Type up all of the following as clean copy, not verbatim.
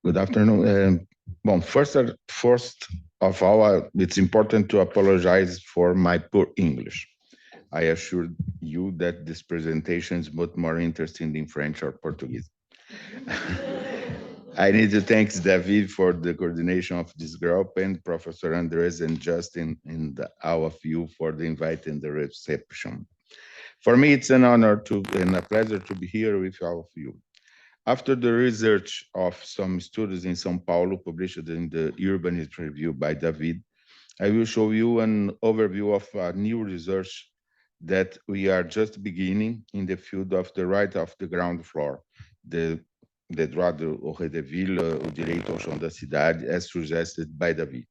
Good afternoon. Well, first of all, it's important to apologize for my poor English. I assure you that this presentation is much more interesting in French or Portuguese. I need to thank David for the coordination of this group and Professor Andres and Justin and all of you for the invite and the reception. For me, it's an honor and a pleasure to be here with all of you. After the research of some studies in São Paulo published in the Urbanist Review by David, I will show you an overview of a new research that we are just beginning in the field of the right of the ground floor, the droit de Rez de Ville, o direito ao chão da cidade, as suggested by David.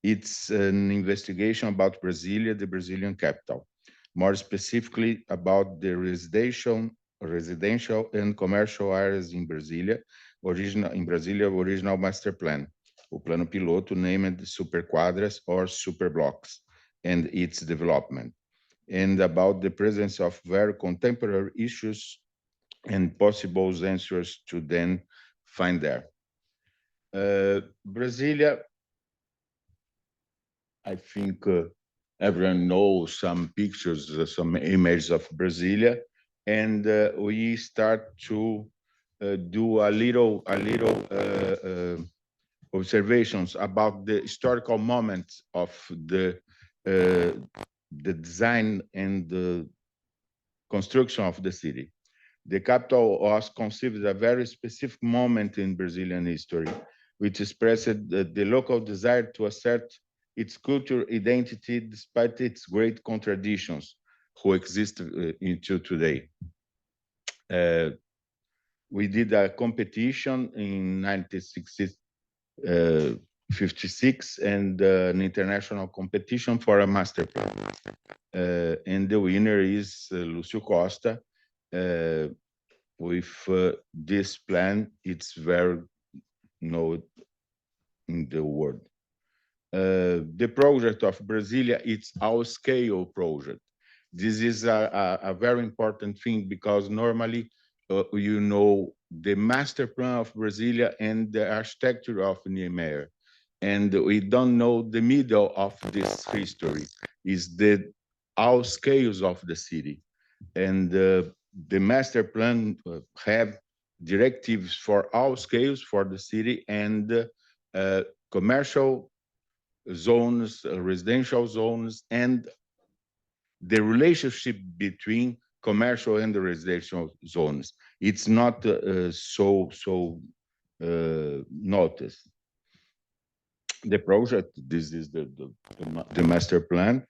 It's an investigation about Brasilia, the Brazilian capital, more specifically about the residential and commercial areas in Brasilia, original master plan, o plano piloto named superquadras or superblocks, and its development, and about the presence of very contemporary issues and possible answers to then find there. Brasilia, I think everyone knows some pictures, some images of Brasilia, and we start to do a little observations about the historical moments of the design and the construction of the city. The capital was conceived at a very specific moment in Brazilian history, which expressed the local desire to assert its cultural identity despite its great contradictions who exist until today. We did a competition in 1956 and an international competition for a master plan. And the winner is Lúcio Costa. With this plan, it's very known in the world. The project of Brasilia, it's our scale project. This is a very important thing because normally, you know, the master plan of Brasilia and the architecture of Niemeyer. And we don't know the middle of this history, is the all scales of the city. And the master plan have directives for all scales for the city and commercial zones, residential zones, and the relationship between commercial and the residential zones. It's not so noticed. The project, this is the master plan,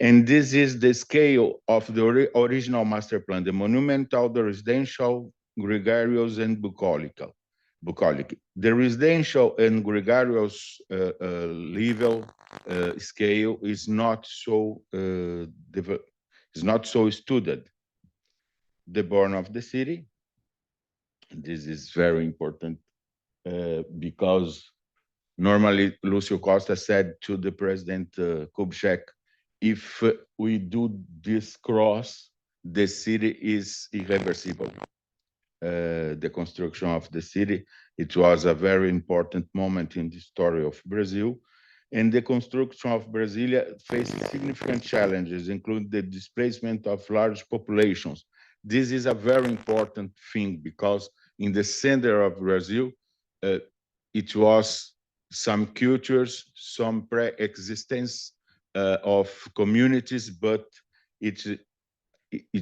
and this is the scale of the original master plan, the monumental, the residential, gregarious, and bucolic. The residential and gregarious level scale is not so studied. The born of the city. This is very important because normally Lúcio Costa said to the President Kubitschek, if we do this cross, the city is irreversible. The construction of the city, it was a very important moment in the story of Brazil. And the construction of Brasilia faces significant challenges, including the displacement of large populations. This is a very important thing because in the center of Brazil, it was some cultures, some pre-existence of communities, but it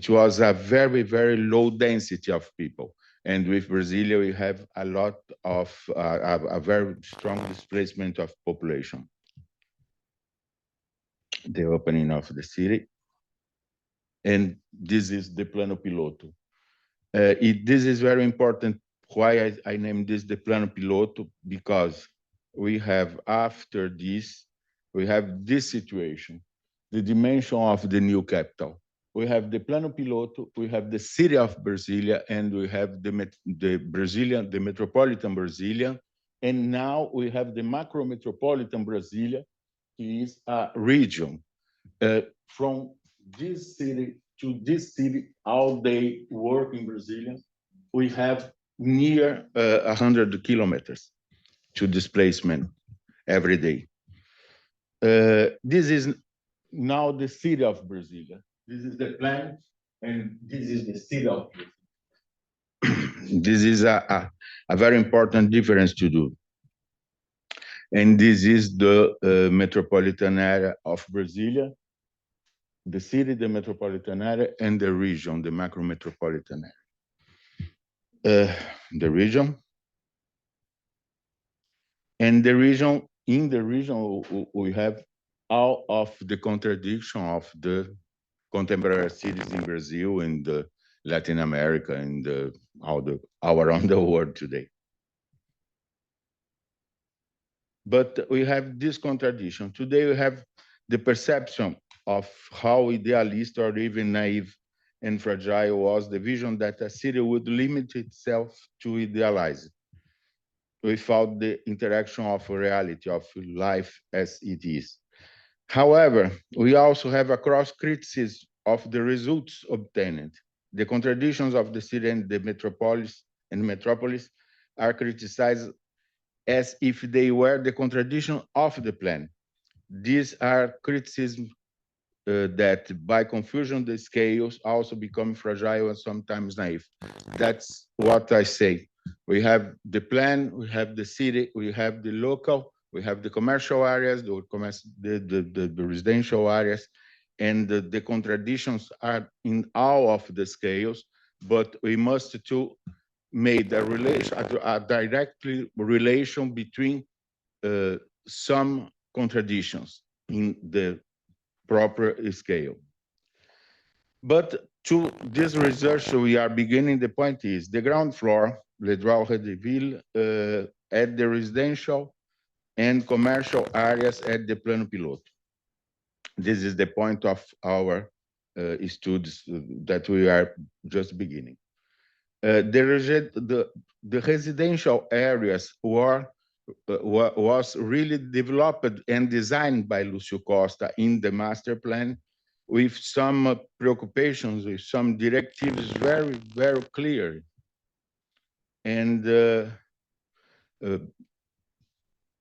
was a very, very low density of people. And with Brasilia, we have a lot of a very strong displacement of population. The opening of the city. And this is the plano piloto. This is very important. Why I named this the plano piloto? Because we have, after this, we have this situation, the dimension of the new capital. We have the plano piloto, we have the city of Brasilia, and we have the metropolitan Brasilia. And now we have the macro metropolitan Brasilia, is a region. From this city to this city, all day work in Brasilia. We have near 100 kilometers to displacement every day. This is now the city of Brasilia. This is the plant, and this is the city of Brasilia. This is a very important difference to do. And this is the metropolitan area of Brasilia, the city, the metropolitan area, and the region, the macro metropolitan area. The region. And the region, in the region, we have all of the contradiction of the contemporary cities in Brazil and Latin America and all around the world today. But we have this contradiction. Today we have the perception of how idealist or even naive and fragile was the vision that a city would limit itself to idealize without the interaction of reality, of life as it is. However, we also have a cross criticism of the results obtained. The contradictions of the city and the metropolis are criticized as if they were the contradiction of the plan. These are criticisms that by confusion, the scales also become fragile and sometimes naive. That's what I say. We have the plan, we have the city, we have the local, we have the commercial areas, the residential areas, and the contradictions are in all of the scales, but we must to make a directly relation between some contradictions in the proper scale. But to this research we are beginning, the point is the ground floor, Rez de Ville, at the residential and commercial areas at the Plano Piloto. This is the point of our studies that we are just beginning. The residential areas was really developed and designed by Lucio Costa in the master plan with some preoccupations, with some directives very, very clear. And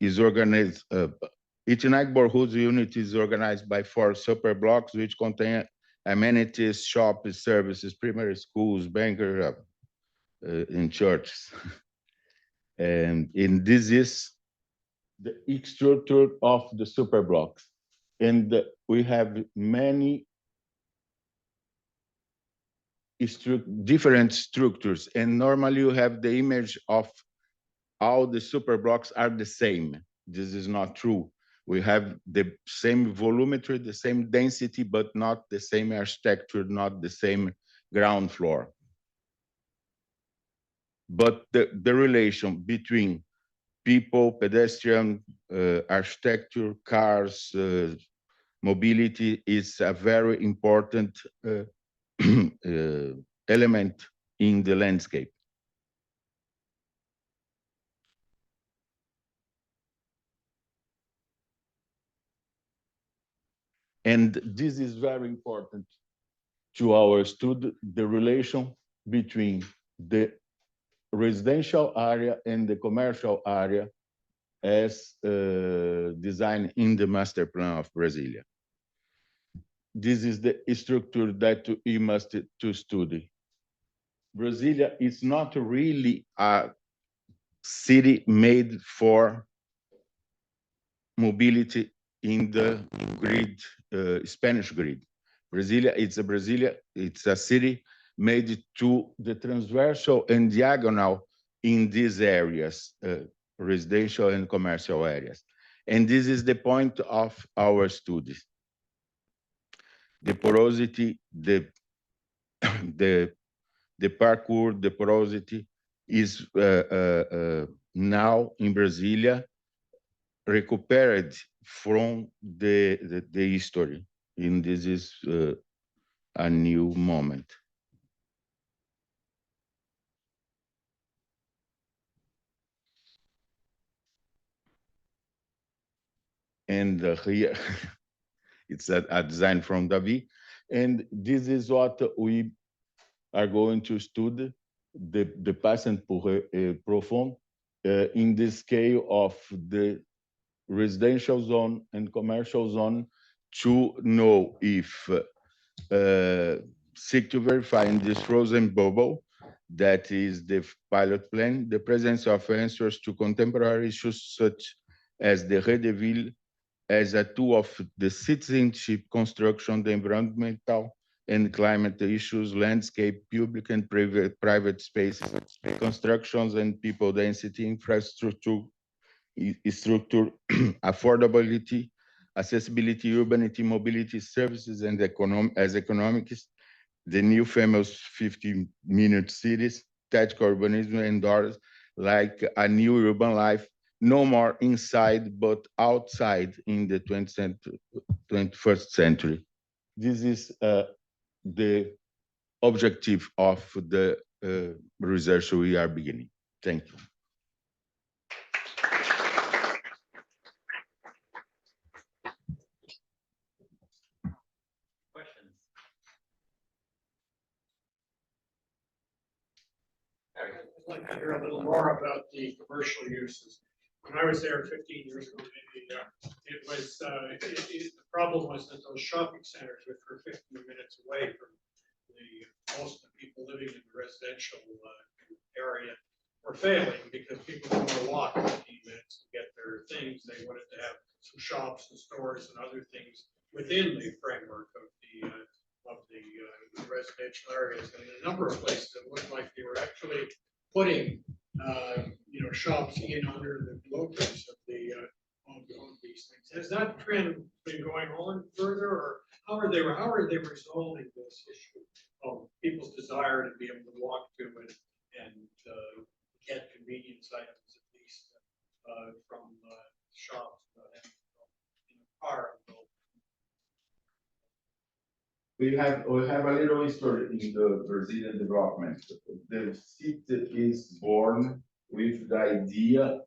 is organized, each neighborhood unit is organized by 4 super blocks, which contain amenities, shops, services, primary schools, banker, in churches. And this is the structure of the super blocks. And we have many different structures. And normally you have the image of all the super blocks are the same. This is not true. We have the same volumetry, the same density, but not the same architecture, not the same ground floor. But the relation between people, pedestrian, architecture, cars, mobility is a very important element in the landscape. And this is very important to our student, the relation between the residential area and the commercial area as designed in the master plan of Brasilia. This is the structure that we must to study. Brasilia is not really a city made for mobility in the grid, Spanish grid. Brasilia, it's a city made to the transversal and diagonal in these areas, residential and commercial areas. And this is the point of our studies. The porosity, the parkour, the porosity is now in Brasilia recuperate from the history, and this is a new moment. And here, it's a design from David, and this is what we are going to study the passant profond in the scale of the residential zone and commercial zone to know if seek to verify in this frozen bubble that is the pilot plan, the presence of answers to contemporary issues such as the Rez de Ville as a tool of the citizenship construction, the environmental and climate issues, landscape, public and private spaces, constructions and people density, infrastructure, structure, affordability, accessibility, urbanity, mobility, services, and economics, the new famous 15-minute cities, tactical urbanism, and others, like a new urban life, no more inside but outside in the 21st century. This is the objective of the research we are beginning. Thank you. Questions? I'd like to hear a little more about the commercial uses. When I was there 15 years ago, it was the problem was that those shopping centers, which were 15 minutes away from most of the people living in the residential area, were failing because people didn't want to walk 15 minutes to get their things. They wanted to have some shops and stores and other things within the framework of the residential areas. And in a number of places, it looked like they were actually putting shops in under the locus of these things. Has that trend been going on further, or how are they resolving this issue of people's desire to be able to walk to and get convenience items at least from shops in a car? We have a little history in the Brazilian development. The city is born with the idea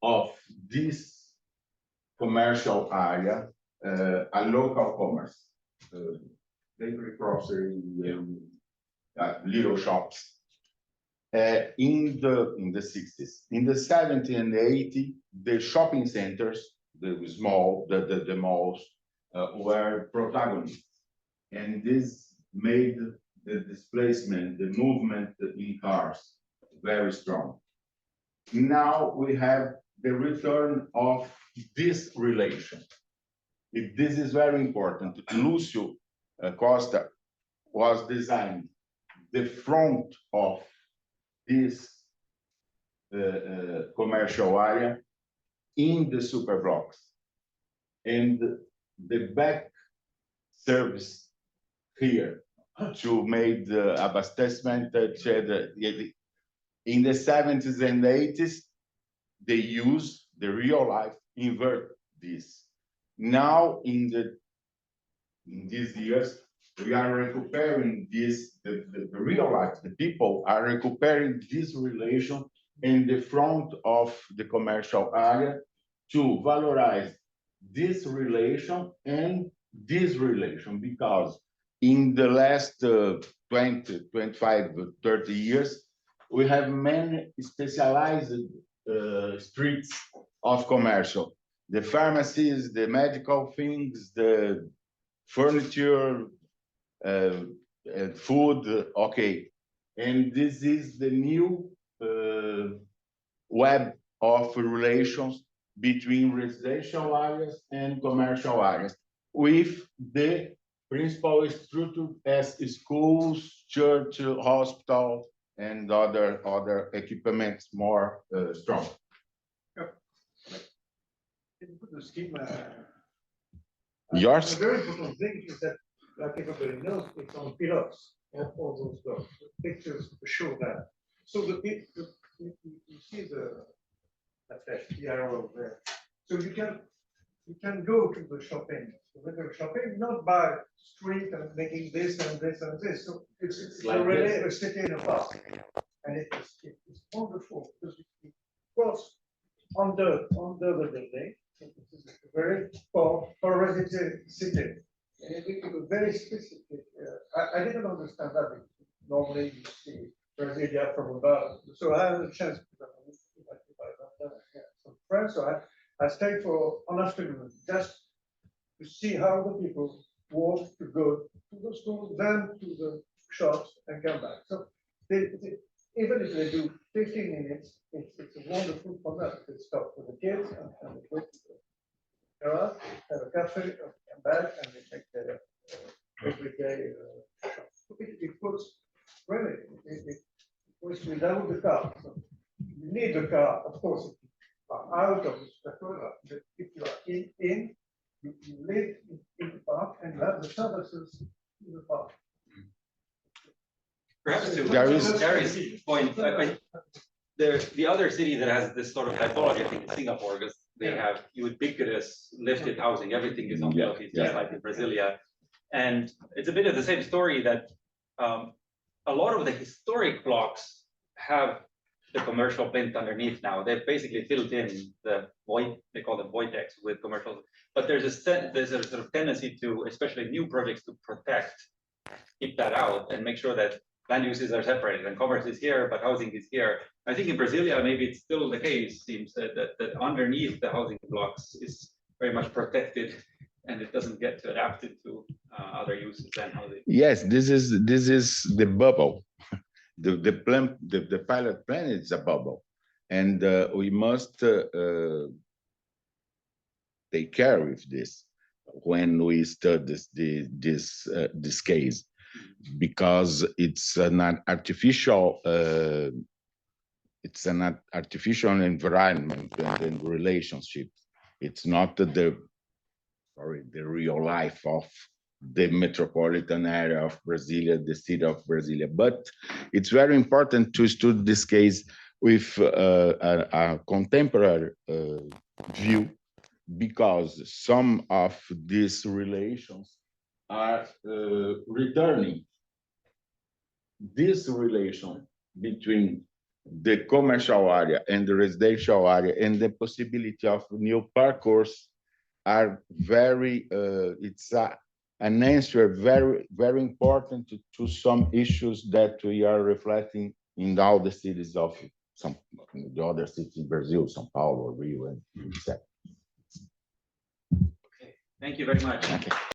of this commercial area, a local commerce, bakery, grocery, little shops. In the 60s, in the 70s and 80s, the shopping centers, the malls, were protagonists. And this made the displacement, the movement in cars very strong. Now we have the return of this relation. This is very important. Lucio Costa was designed the front of this commercial area in the superblocks, and the back service here to make the abastecement in the 70s and 80s, they use the real life invert this. Now in these years, we are recuperating this, the real life, the people are recuperating this relation in the front of the commercial area to valorize this relation and this relation, because in the last 20, 25, 30 years, we have many specialized streets of commercial. The pharmacies, the medical things, the furniture, food, okay. And this is the new web of relations between residential areas and commercial areas, with the principal structure as schools, church, hospital, and other equipments more strong. The schema. Yours? The very important thing is that, like everybody knows, it's on pillars. All those dots. The pictures show that. So you see the arrow there. So you can go to the shopping, not by street and making this and this and this. So it's like really a city in a park, and it's wonderful because it goes under the building. It's a very porosity city. And it was very specific. I didn't understand that. Normally, you see Brazil so I had a chance, some friends, so I stayed for an afternoon just to see how the people walk to go to the school, then to the shops and come back. So even if they do 15 minutes, it's a wonderful for them. They stop for the kids and they go to the garage, have a cafe, and come back, and they make their everyday shop. It puts really, it puts without the car. So you need the car, of course, if you are out of the spectrum, but if you are in, you live in the park and you have the services in the park. Perhaps to There is- Gary's point, the other city that has this sort of typology, I think, is Singapore, because they have ubiquitous lifted housing. Everything is on Yeah, wheels, just like in Brasilia. And it's a bit of the same story that a lot of the historic blocks have the commercial plinth underneath now. They've basically filled in the void, they call them void decks with commercial. But there's a sort of tendency to, especially new projects, to protect, keep that out and make sure that land uses are separated and commerce is here, but housing is here. I think in Brasilia, maybe it's still the case, seems that underneath the housing blocks is very much protected and it doesn't get to adapt it to other uses than housing. Yes, this is the bubble. The pilot plan is a bubble, and we must take care of this when we study this case, because it's an artificial environment and relationship. It's not the real life of the metropolitan area of Brasilia, the city of Brasilia. But it's very important to study this case with a contemporary view, because some of these relations are returning. This relation between the commercial area and the residential area and the possibility of new parcours are very, it's an answer very important to some issues that we are reflecting in all the cities of the other cities in Brazil, São Paulo, Rio, and etc. Okay, thank you very much. Okay.